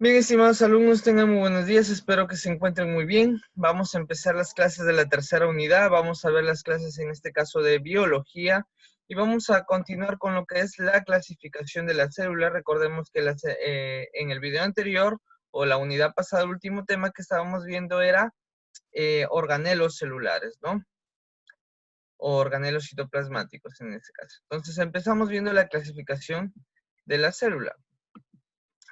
Bien, estimados alumnos, tengan muy buenos días, espero que se encuentren muy bien. Vamos a empezar las clases de la tercera unidad, vamos a ver las clases en este caso de biología y vamos a continuar con lo que es la clasificación de las células. Recordemos que en el video anterior o la unidad pasada, el último tema que estábamos viendo era organelos celulares, ¿no? O organelos citoplasmáticos en este caso. Entonces empezamos viendo la clasificación de la célula.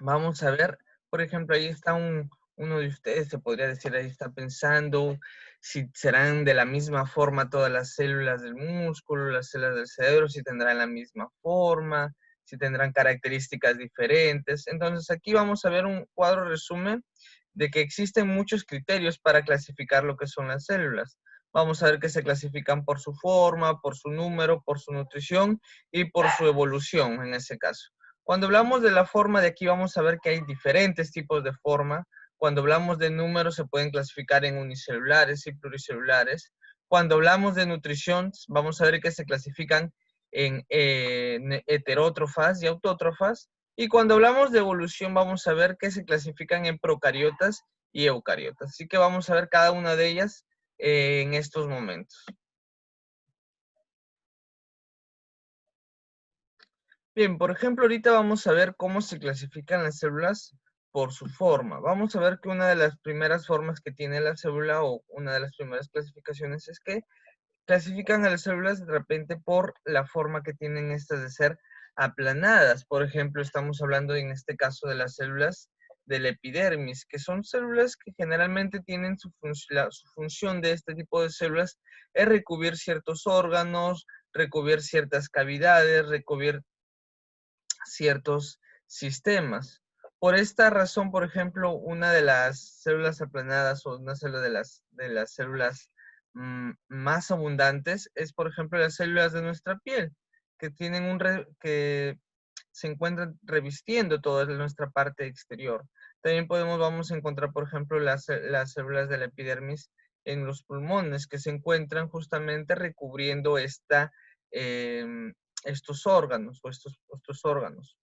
Vamos a ver, por ejemplo, ahí está uno de ustedes, se podría decir, ahí está pensando si serán de la misma forma todas las células del músculo, las células del cerebro, si tendrán la misma forma, si tendrán características diferentes. Entonces aquí vamos a ver un cuadro resumen de que existen muchos criterios para clasificar lo que son las células. Vamos a ver que se clasifican por su forma, por su número, por su nutrición y por su evolución en ese caso. Cuando hablamos de la forma de aquí vamos a ver que hay diferentes tipos de forma. Cuando hablamos de números se pueden clasificar en unicelulares y pluricelulares. Cuando hablamos de nutrición vamos a ver que se clasifican en heterótrofas y autótrofas. Y cuando hablamos de evolución vamos a ver que se clasifican en procariotas y eucariotas. Así que vamos a ver cada una de ellas en estos momentos. Bien, por ejemplo, ahorita vamos a ver cómo se clasifican las células por su forma. Vamos a ver que una de las primeras formas que tiene la célula o una de las primeras clasificaciones es que clasifican a las células de repente por la forma que tienen estas de ser aplanadas. Por ejemplo, estamos hablando en este caso de las células del epidermis, que son células que generalmente tienen su función de este tipo de células es recubrir ciertos órganos, recubrir ciertas cavidades, recubrir ciertos sistemas. Por esta razón, por ejemplo, una de las células aplanadas o una célula de las células más abundantes es, por ejemplo, las células de nuestra piel, que que se encuentran revistiendo toda nuestra parte exterior. También vamos a encontrar, por ejemplo, las células de la epidermis en los pulmones, que se encuentran justamente recubriendo estos órganos o estos órganos.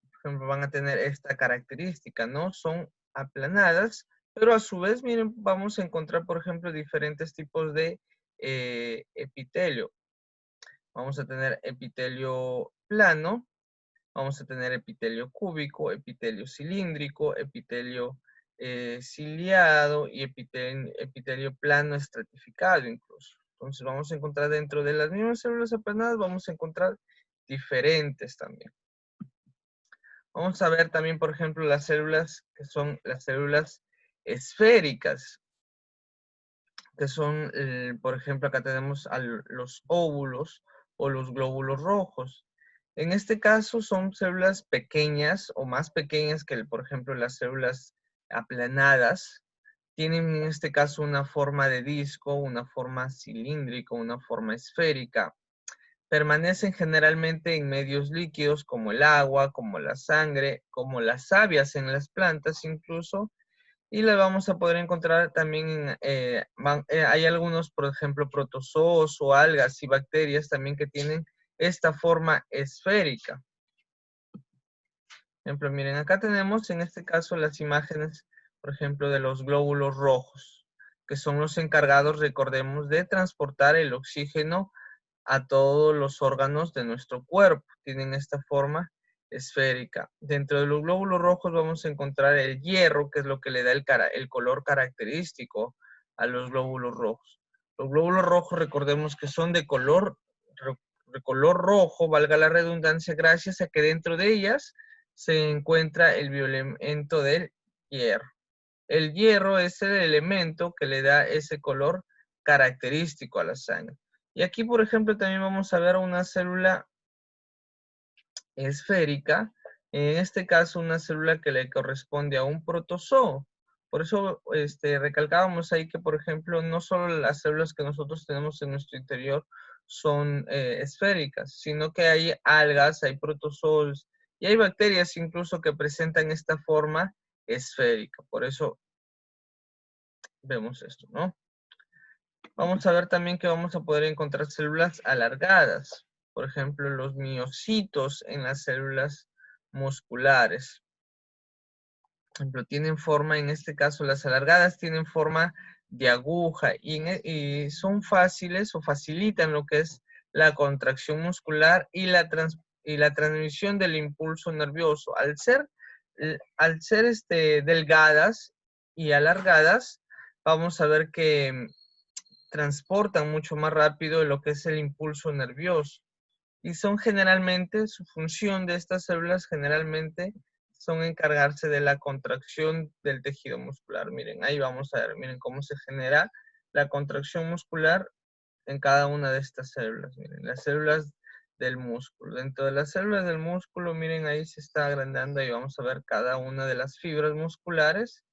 Por ejemplo, van a tener esta característica, ¿no? Son aplanadas, pero a su vez, miren, vamos a encontrar, por ejemplo, diferentes tipos de epitelio. Vamos a tener epitelio plano, vamos a tener epitelio cúbico, epitelio cilíndrico, epitelio ciliado y epitelio plano estratificado incluso. Entonces vamos a encontrar dentro de las mismas células aplanadas, vamos a encontrar diferentes también. Vamos a ver también, por ejemplo, las células que son las células esféricas, que son, por ejemplo, acá tenemos los óvulos o los glóbulos rojos. En este caso son células pequeñas o más pequeñas que, por ejemplo, las células aplanadas. Tienen en este caso una forma de disco, una forma cilíndrica, una forma esférica. Permanecen generalmente en medios líquidos como el agua, como la sangre, como las sabias en las plantas incluso, y la vamos a poder encontrar también hay algunos, por ejemplo, protozoos o algas y bacterias también que tienen esta forma esférica. Por ejemplo, miren, acá tenemos en este caso las imágenes, por ejemplo, de los glóbulos rojos, que son los encargados, recordemos, de transportar el oxígeno a todos los órganos de nuestro cuerpo. Tienen esta forma esférica. Dentro de los glóbulos rojos vamos a encontrar el hierro, que es lo que le da el color característico a los glóbulos rojos. Los glóbulos rojos, recordemos que son de color rojo, valga la redundancia, gracias a que dentro de ellas se encuentra el bioelemento del hierro. El hierro es el elemento que le da ese color característico a la sangre. Y aquí, por ejemplo, también vamos a ver una célula esférica, en este caso una célula que le corresponde a un protozoo. Por eso recalcábamos ahí que, por ejemplo, no solo las células que nosotros tenemos en nuestro interior son esféricas, sino que hay algas, hay protozoos y hay bacterias incluso que presentan esta forma esférica. Por eso vemos esto, ¿no? Vamos a ver también que vamos a poder encontrar células alargadas. Por ejemplo, los miocitos en las células musculares. ejemplo, tienen forma, en este caso las alargadas tienen forma de aguja y son fáciles o facilitan lo que es la contracción muscular y la transmisión del impulso nervioso. Al ser delgadas y alargadas, vamos a ver que transportan mucho más rápido lo que es el impulso nervioso. Y son generalmente, su función de estas células generalmente son encargarse de la contracción del tejido muscular. Miren, ahí vamos a ver, miren cómo se genera la contracción muscular en cada una de estas células. Miren, las células del músculo. Dentro de las células del músculo, miren, ahí se está agrandando y vamos a ver cada una de las fibras musculares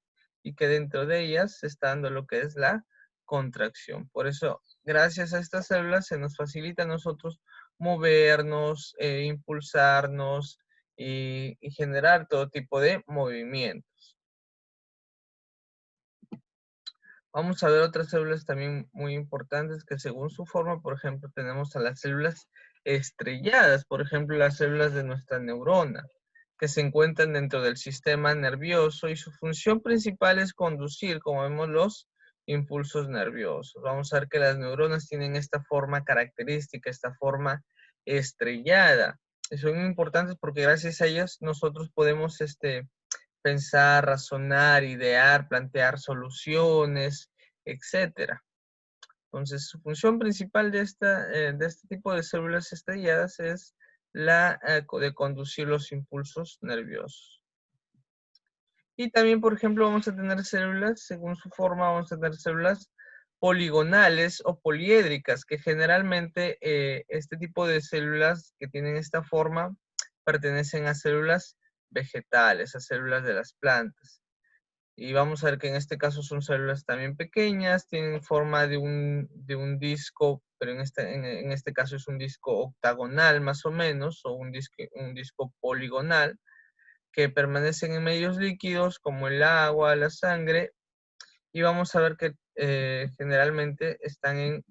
y que dentro de ellas se está dando lo que es la contracción. Por eso, gracias a estas células se nos facilita a nosotros movernos, impulsarnos y generar todo tipo de movimientos. Vamos a ver otras células también muy importantes que según su forma, por ejemplo, tenemos a las células estrelladas, por ejemplo, las células de nuestra neurona, que se encuentran dentro del sistema nervioso y su función principal es conducir, como vemos, los impulsos nerviosos. Vamos a ver que las neuronas tienen esta forma característica, esta forma estrellada. Y son muy importantes porque gracias a ellas nosotros podemos pensar, razonar, idear, plantear soluciones, etcétera. Entonces, su función principal de este tipo de células estrelladas es la de conducir los impulsos nerviosos. Y también, por ejemplo, vamos a tener células, según su forma, vamos a tener células poligonales o poliédricas, que generalmente este tipo de células que tienen esta forma pertenecen a células vegetales, a células de las plantas. Y vamos a ver que en este caso son células también pequeñas, tienen forma de un disco, pero en este caso es un disco octagonal más o menos, o un disco poligonal, que permanecen en medios líquidos como el agua, la sangre, y vamos a ver que generalmente están en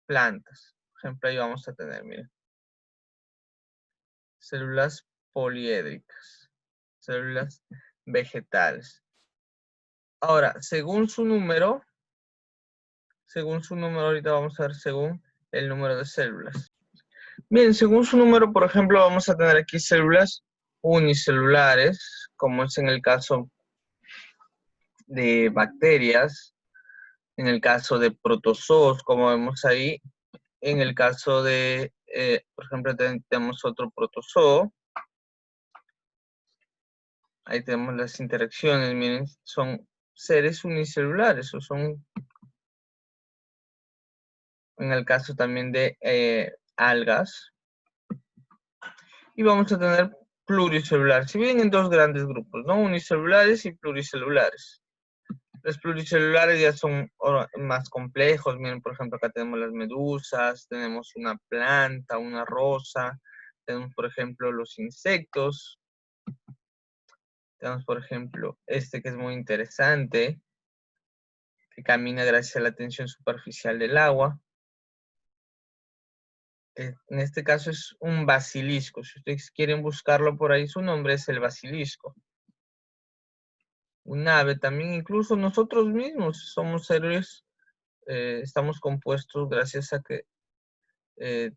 plantas. Por ejemplo, ahí vamos a tener, miren, células poliédricas, células vegetales. Ahora, según su número, ahorita vamos a ver según el número de células. Bien, según su número, por ejemplo, vamos a tener aquí células unicelulares, como es en el caso de bacterias, en el caso de protozoos, como vemos ahí, en el caso de, por ejemplo, tenemos otro protozoo, ahí tenemos las interacciones, miren, son seres unicelulares, o son, en el caso también de algas, y vamos a tener pluricelulares. Se dividen en dos grandes grupos, ¿no? Unicelulares y pluricelulares. Los pluricelulares ya son más complejos. Miren, por ejemplo, acá tenemos las medusas, tenemos una planta, una rosa, tenemos, por ejemplo, los insectos. Tenemos, por ejemplo, este que es muy interesante, que camina gracias a la tensión superficial del agua. En este caso es un basilisco. Si ustedes quieren buscarlo por ahí, su nombre es el basilisco. Un ave también, incluso nosotros mismos somos seres, estamos compuestos gracias a que eh,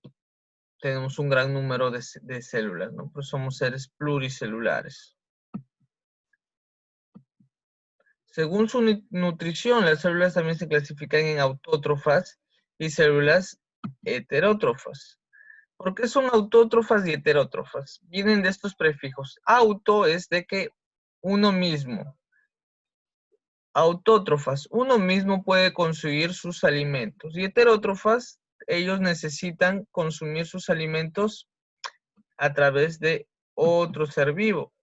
tenemos un gran número de células, ¿no? Pues somos seres pluricelulares. Según su nutrición, las células también se clasifican en autótrofas y células heterótrofas. ¿Por qué son autótrofas y heterótrofas? Vienen de estos prefijos. Auto es de que uno mismo. Autótrofas, uno mismo puede consumir sus alimentos. Y heterótrofas, ellos necesitan consumir sus alimentos a través de otro ser vivo.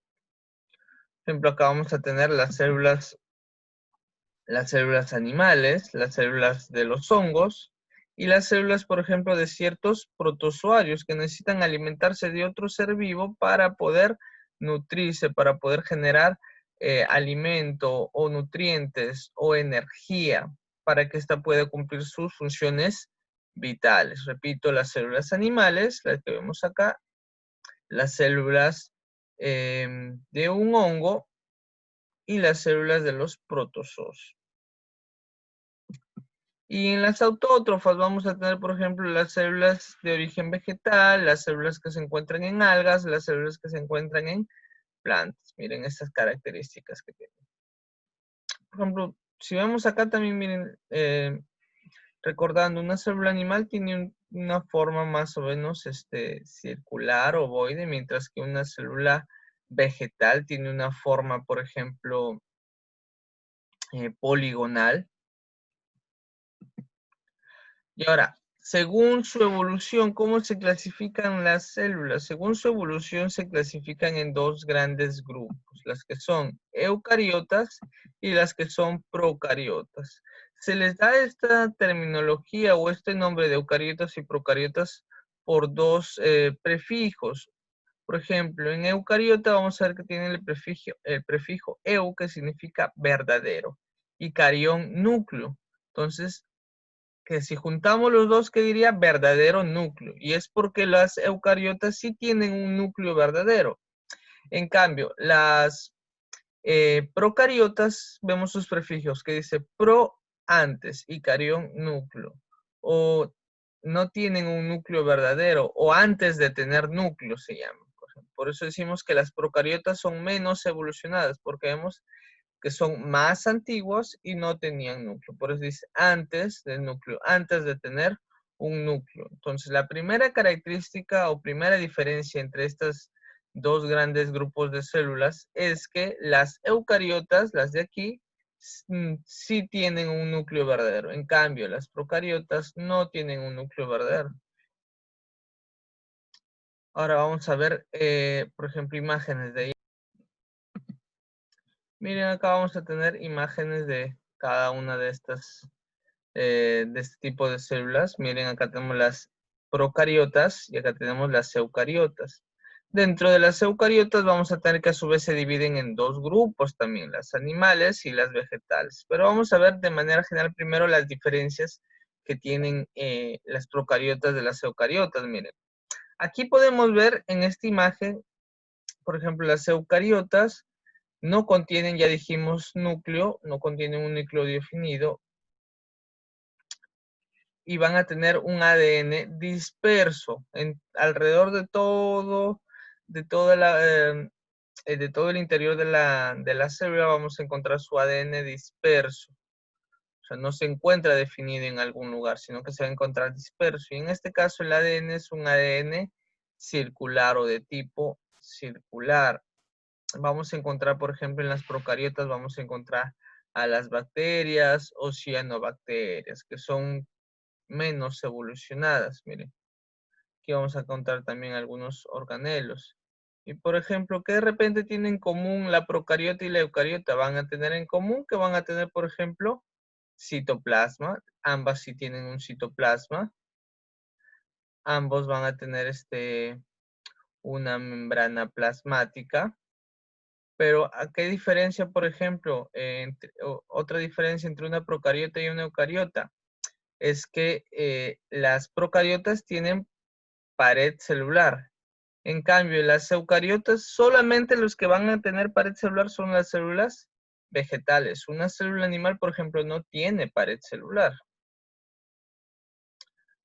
Por ejemplo, acá vamos a tener las células animales, las células de los hongos y las células, por ejemplo, de ciertos protozoarios que necesitan alimentarse de otro ser vivo para poder nutrirse, para poder generar alimento o nutrientes o energía para que ésta pueda cumplir sus funciones vitales. Repito, las células animales, las que vemos acá, las células de un hongo y las células de los protozoos. Y en las autótrofas vamos a tener, por ejemplo, las células de origen vegetal, las células que se encuentran en algas, las células que se encuentran en plantas. Miren estas características que tienen. Por ejemplo, si vemos acá también, miren, recordando, una célula animal tiene una forma más o menos circular, ovoide, mientras que una célula vegetal tiene una forma, por ejemplo, poligonal. Y ahora, según su evolución, ¿cómo se clasifican las células? Según su evolución se clasifican en dos grandes grupos, las que son eucariotas y las que son procariotas. Se les da esta terminología o este nombre de eucariotas y procariotas por dos prefijos. Por ejemplo, en eucariota vamos a ver que tiene el prefijo eu, que significa verdadero, y carión, núcleo. Entonces, que si juntamos los dos, ¿qué diría? Verdadero núcleo. Y es porque las eucariotas sí tienen un núcleo verdadero. En cambio, las procariotas, vemos sus prefijos que dice pro antes y carión núcleo. O no tienen un núcleo verdadero, o antes de tener núcleo se llama. Por eso decimos que las procariotas son menos evolucionadas, porque vemos que son más antiguos y no tenían núcleo. Por eso dice antes del núcleo, antes de tener un núcleo. Entonces, la primera característica o primera diferencia entre estos dos grandes grupos de células es que las eucariotas, las de aquí, sí tienen un núcleo verdadero. En cambio, las procariotas no tienen un núcleo verdadero. Ahora vamos a ver, por ejemplo, imágenes de... Miren, acá vamos a tener imágenes de cada una de estas, de este tipo de células. Miren, acá tenemos las procariotas y acá tenemos las eucariotas. Dentro de las eucariotas vamos a tener que a su vez se dividen en dos grupos también, las animales y las vegetales. Pero vamos a ver de manera general primero las diferencias que tienen las procariotas de las eucariotas. Miren, aquí podemos ver en esta imagen, por ejemplo, las eucariotas no contienen, ya dijimos, núcleo, no contienen un núcleo definido y van a tener un ADN disperso alrededor de todo, de toda de todo el interior de la célula vamos a encontrar su ADN disperso. O sea, no se encuentra definido en algún lugar, sino que se va a encontrar disperso. Y en este caso el ADN es un ADN circular o de tipo circular. Vamos a encontrar, por ejemplo, en las procariotas, vamos a encontrar a las bacterias o cianobacterias, que son menos evolucionadas. Miren, aquí vamos a encontrar también algunos organelos. Y, por ejemplo, ¿qué de repente tienen en común la procariota y la eucariota? Van a tener en común que van a tener, por ejemplo, citoplasma. Ambas sí tienen un citoplasma. Ambos van a tener una membrana plasmática. Pero, ¿a qué diferencia, por ejemplo, otra diferencia entre una procariota y una eucariota? Es que las procariotas tienen pared celular. En cambio, las eucariotas, solamente los que van a tener pared celular son las células vegetales. Una célula animal, por ejemplo, no tiene pared celular.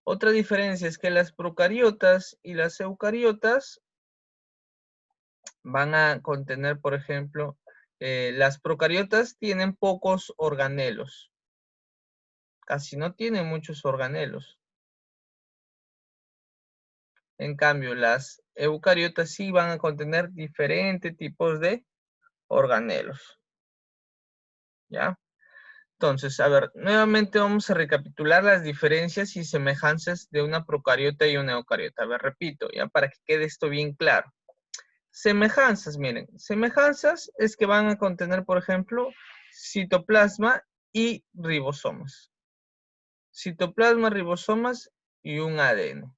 Otra diferencia es que las procariotas y las eucariotas van a contener, por ejemplo, las procariotas tienen pocos organelos. Casi no tienen muchos organelos. En cambio, las eucariotas sí van a contener diferentes tipos de organelos. ¿Ya? Entonces, a ver, nuevamente vamos a recapitular las diferencias y semejanzas de una procariota y una eucariota. A ver, repito, ya para que quede esto bien claro. Semejanzas, miren, semejanzas es que van a contener, por ejemplo, citoplasma y ribosomas. Citoplasma, ribosomas y un ADN.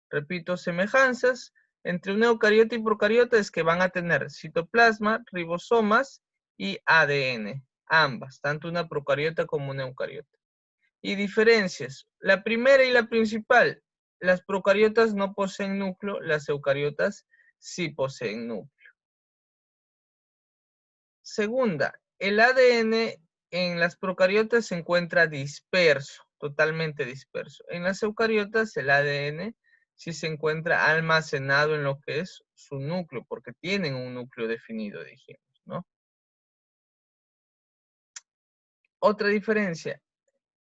Repito, semejanzas entre una eucariota y procariota es que van a tener citoplasma, ribosomas y ADN. Ambas, tanto una procariota como una eucariota. Y diferencias. La primera y la principal, las procariotas no poseen núcleo, las eucariotas sí poseen núcleo. Segunda, el ADN en las procariotas se encuentra disperso, totalmente disperso. En las eucariotas el ADN sí se encuentra almacenado en lo que es su núcleo, porque tienen un núcleo definido, dijimos, ¿no? Otra diferencia,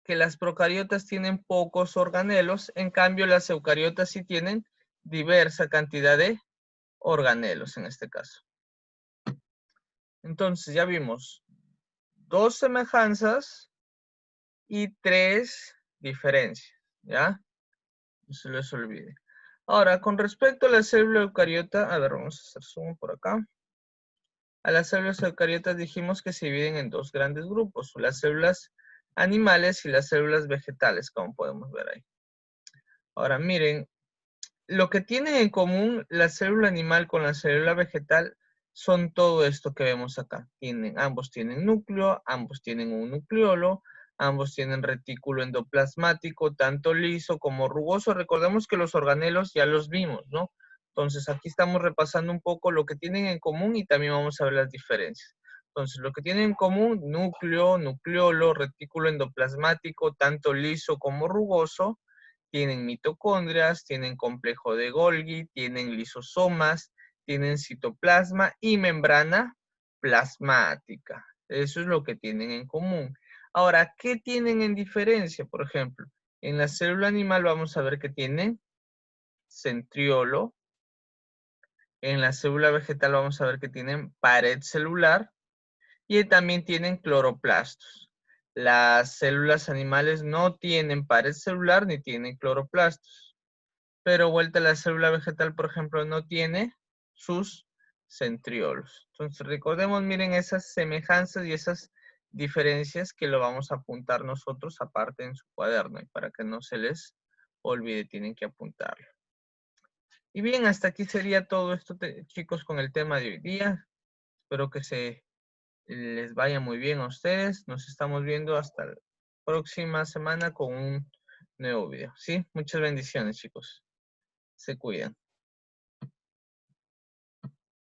que las procariotas tienen pocos organelos, en cambio las eucariotas sí tienen diversa cantidad de organelos en este caso. Entonces ya vimos 2 semejanzas y 3 diferencias, ¿ya? No se les olvide. Ahora, con respecto a la célula eucariota, a ver, vamos a hacer zoom por acá. A las células eucariotas dijimos que se dividen en 2 grandes grupos, las células animales y las células vegetales, como podemos ver ahí. Ahora, miren, lo que tienen en común la célula animal con la célula vegetal son todo esto que vemos acá. Ambos tienen núcleo, ambos tienen un nucleolo, ambos tienen retículo endoplasmático, tanto liso como rugoso. Recordemos que los organelos ya los vimos, ¿no? Entonces aquí estamos repasando un poco lo que tienen en común y también vamos a ver las diferencias. Entonces, lo que tienen en común, núcleo, nucleolo, retículo endoplasmático, tanto liso como rugoso. Tienen mitocondrias, tienen complejo de Golgi, tienen lisosomas, tienen citoplasma y membrana plasmática. Eso es lo que tienen en común. Ahora, ¿qué tienen en diferencia? Por ejemplo, en la célula animal vamos a ver que tienen centriolo. En la célula vegetal vamos a ver que tienen pared celular y también tienen cloroplastos. Las células animales no tienen pared celular ni tienen cloroplastos. Pero vuelta a la célula vegetal, por ejemplo, no tiene sus centriolos. Entonces, recordemos, miren esas semejanzas y esas diferencias que lo vamos a apuntar nosotros aparte en su cuaderno. Y para que no se les olvide, tienen que apuntarlo. Y bien, hasta aquí sería todo esto, chicos, con el tema de hoy día. Espero que les vaya muy bien a ustedes. Nos estamos viendo hasta la próxima semana con un nuevo video. ¿Sí? Muchas bendiciones, chicos. Se cuidan.